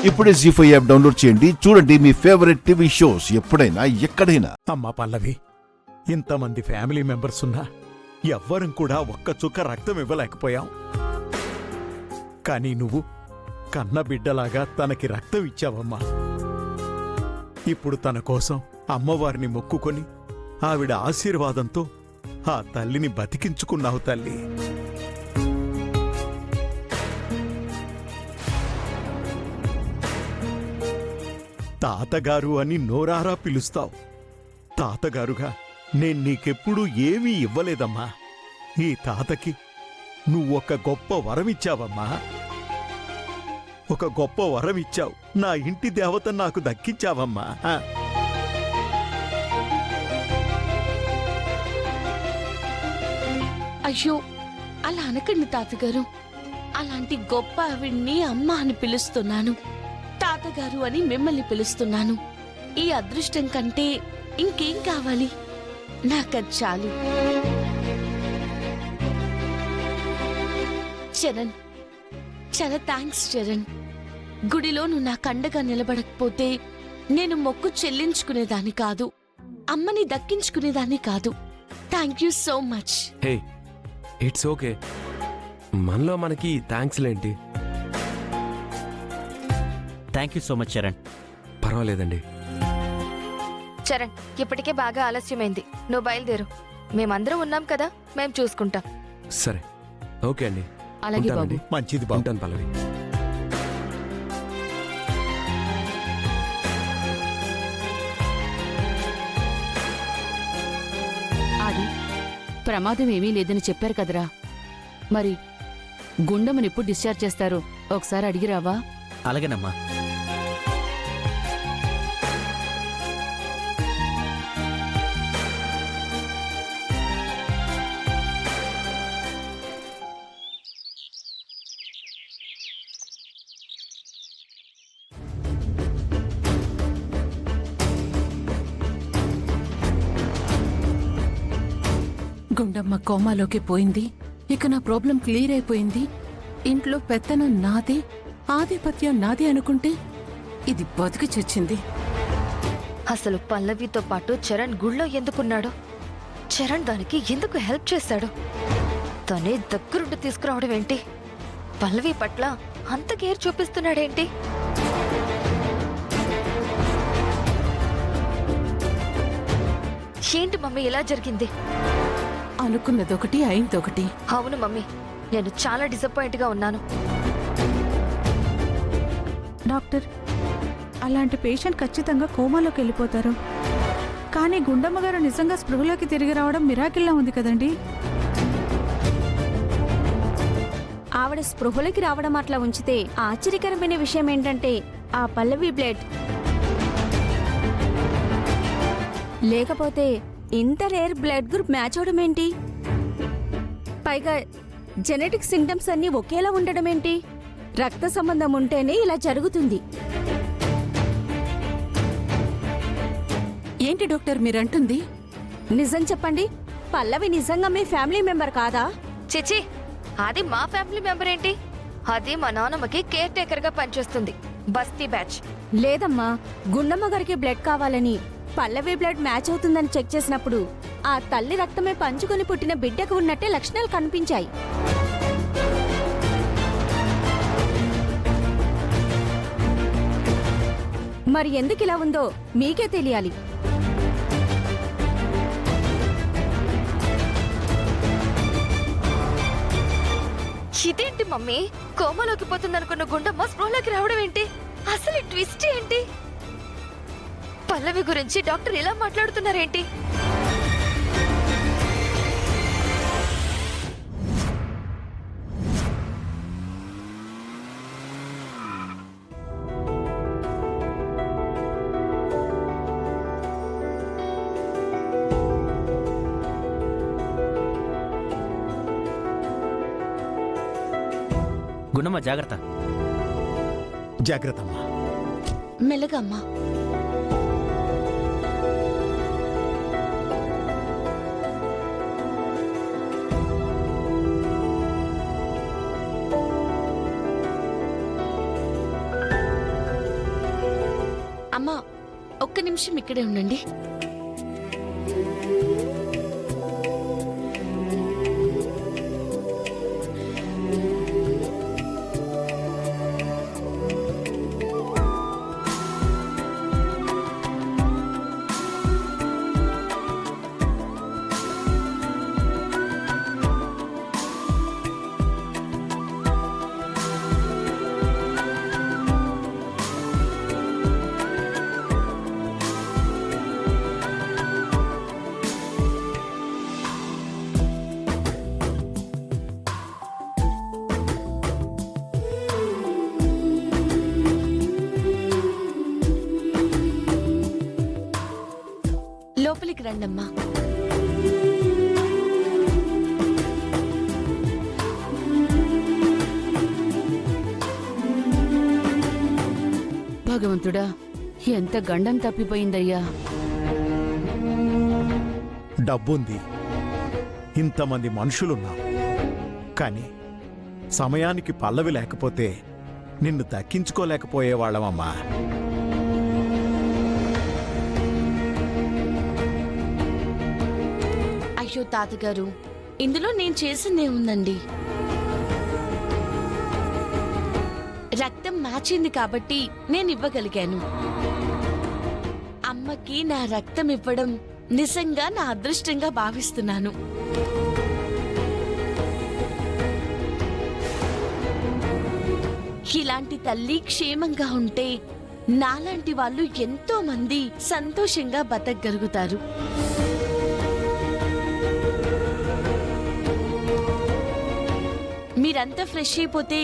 ఇప్పుడే జీ5 app download చేయండి. చూడండి మీ ఫేవరెట్ టీవీ షోస్ ఎప్పుడైనా ఎక్కడైనా. అమ్మా పల్లవి, ఇంతమంది ఫ్యామిలీ మెంబర్స్ ఉన్నా ఎవ్వరం కూడా ఒక్క చుక్క రక్తం ఇవ్వలేకపోయాం. కానీ నువ్వు కన్న బిడ్డలాగా తనకి రక్తం ఇచ్చావమ్మా. ఇప్పుడు తన కోసం అమ్మవారిని మొక్కుకొని ఆవిడ ఆశీర్వాదంతో ఆ తల్లిని బతికించుకున్నావు తల్లి. తాతగారు అని నోరారా పిలుస్తావు. తాతగారుగా నేను నీకెప్పుడూ ఏమీ ఇవ్వలేదమ్మా. ఈ తాతకి నువ్వొక గొప్ప వరమిచ్చావమ్మా. ఒక గొప్ప వరమిచ్చావు. నా ఇంటి దేవత నాకు దక్కించావమ్మా. అయ్యో, అలా అనకండి తాతగారు. అలాంటి గొప్ప ఆవిడ్ని అమ్మ అని పిలుస్తున్నాను. తాతగారు అని మిమ్మల్ని పిలుస్తున్నాను. ఈ అదృష్టం కంటే ఇంకేం కావాలి? నాకది చాలు. చరణ్, చాలా థ్యాంక్స్ చరణ్. గుడిలో నువ్వు నా కండగా నిలబడకపోతే నేను మొక్కు చెల్లించుకునేదాన్ని కాదు, అమ్మని దక్కించుకునేదాన్ని కాదు. Thank you so much. Hey, it's okay. మనలో మనకి థ్యాంక్స్ లేంటి. Thank you so much Charan. పర్వాలేదండి. చరణ్, ఇప్పటికే బాగా ఆలస్యమైంది. నువ్వు బయలుదేరు. మేమందరం ఉన్నాం కదా, మేం చూసుకుంటాం. సరే, ఓకే అండి. అలాగే బాబు. మంచిది బాబు. ఉంటాను పల్లవి. అది ప్రమాదం ఏమీ లేదని చెప్పారు కదరా. మరి గుండమ్మని ఎప్పుడు డిశ్చార్జ్ చేస్తారు? ఒకసారి అడిగిరావా? అలాగేనమ్మా. గుండమ్మ కోమాలోకి పోయింది. ఇక నా ప్రాబ్లం క్లియర్ అయిపోయింది. ఇంట్లో పెత్తనం నాదే, ఆధిపత్యం నాదే అనుకుంటే ఇది బతికి చచ్చింది. అసలు పల్లవితో పాటు చరణ్ గుళ్ళో ఎందుకున్నాడు? చరణ్ దానికి ఎందుకు హెల్ప్ చేశాడు? తనే దగ్గరుండి తీసుకురావడం ఏంటి? పల్లవి పట్ల అంత కేర్ చూపిస్తున్నాడేంటి? ఏంటి మమ్మీ ఇలా జరిగింది? అనుకున్నదొకటి అయిందొకటి. అవును మమ్మీ, నేను చాలా డిసప్పాయింట్ గా ఉన్నాను. డాక్టర్, అలాంటి పేషెంట్ ఖచ్చితంగా కోమాలోకి వెళ్ళిపోతారు. కానీ గుండమ్మ గారు నిజంగా స్పృహలోకి తిరిగి రావడం మిరాకిల్లా ఉంది కదండి. ఆవిడ స్పృహలోకి రావడం అట్లా ఉంచితే ఆశ్చర్యకరమైన విషయం ఏంటంటే ఆ పల్లవి బ్లడ్ లేకపోతే ఇంత రేర్ బ్లడ్ గ్రూప్ మ్యాచ్ అవడం ఏంటి? పైగా జెనెటిక్ సింటమ్స్ అన్నీ ఒకేలా ఉండడం ఏంటి? రక్త సంబంధం ఉంటేనే ఇలా జరుగుతుంది. ఏంటి డాక్టర్ మీరంటుంది? నిజం చెప్పండి, పల్లవి నిజంగా మీ ఫ్యామిలీ మెంబర్ కాదా? చిచి, అది మా ఫ్యామిలీ మెంబర్ ఏంటి? అది మా నాన్నమ్మకి కేర్ టేకర్ గా పనిచేస్తుంది. బస్తీ బ్యాచ్. లేదమ్మా, గుండమ్మ గారికి బ్లడ్ కావాలని పల్లవి బ్లడ్ మ్యాచ్ అవుతుందని చెక్ చేసినప్పుడు ఆ తల్లి రక్తమే పంచుకొని పుట్టిన బిడ్డకు ఉన్నట్టే లక్షణాలు కనిపించాయి. మరి ఎందుకు ఇలా ఉందో మీకే తెలియాలి. ఇదేంటి మమ్మీ? కోమలోకి పోతుందనుకున్న గుండమ్మ స్పృహలోకి రావడం ఏంటి? అసలు ట్విస్ట్ ఏంటి? పల్లవి గురించి డాక్టర్ ఇలా మాట్లాడుతున్నారేంటి? గుండమ్మ జాగ్రత్త. జాగ్రత్త అమ్మా. మెల్లగా అమ్మా. అమ్మా ఒక్క నిమిషం ఇక్కడే ఉండండి. లోపలికి రండమ్మా. భగవంతుడా, ఎంత గండం తప్పిపోయిందయ్యా. డబ్బుంది, ఇంతమంది మనుషులున్నాం, కానీ సమయానికి పల్లవి లేకపోతే నిన్ను దక్కించుకోలేకపోయేవాళ్ళమమ్మా. అయ్యో తాతగారు, ఇందులో నేను చేసిందే ఉందండి. రక్తం మ్యాచింది కాబట్టి నేను ఇవ్వగలిగాను. అమ్మకి నా రక్తం ఇవ్వడం నిజంగా నా అదృష్టంగా భావిస్తున్నాను. ఇలాంటి తల్లి క్షేమంగా ఉంటే నాలాంటి వాళ్ళు ఎంతో మంది సంతోషంగా బతకగలుగుతారు. మీరంతా ఫ్రెష్ అయిపోతే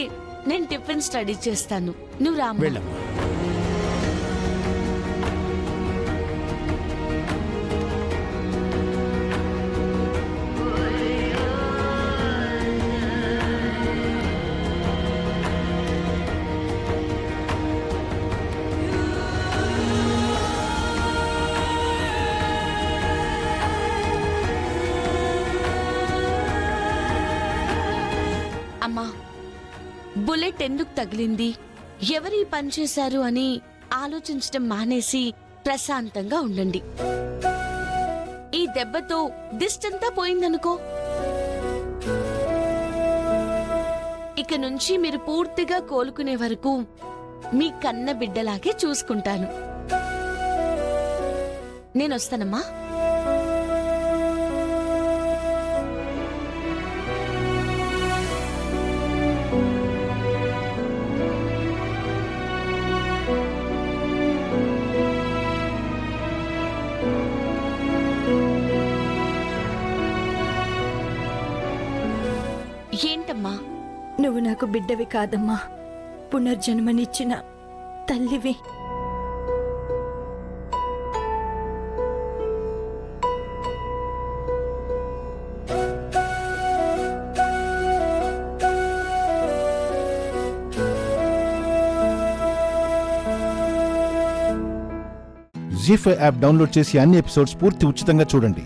నేను టిఫిన్ స్టడీ చేస్తాను. నువ్వు రామ్మా. వెళ్ళమ్మా. అమ్మా, బుల్లెట్ ఎందుకు తగిలింది, ఎవరి పని చేశారు అని ఆలోచించడం మానేసి ప్రశాంతంగా ఉండండి. ఈ దెబ్బతో దిష్టంతా పోయిందనుకో, ఇక నుంచి మీరు పూర్తిగా కోలుకునే వరకు మీ కన్న బిడ్డలాగే చూసుకుంటాను. నేనొస్తానమ్మా. ఏంటమ్మా? నువ్వు నాకు బిడ్డవి కాదమ్మా, పునర్జన్మనిచ్చిన తల్లివి. జీ5 యాప్ డౌన్లోడ్ చేసి అన్ని ఎపిసోడ్స్ పూర్తి ఉచితంగా చూడండి.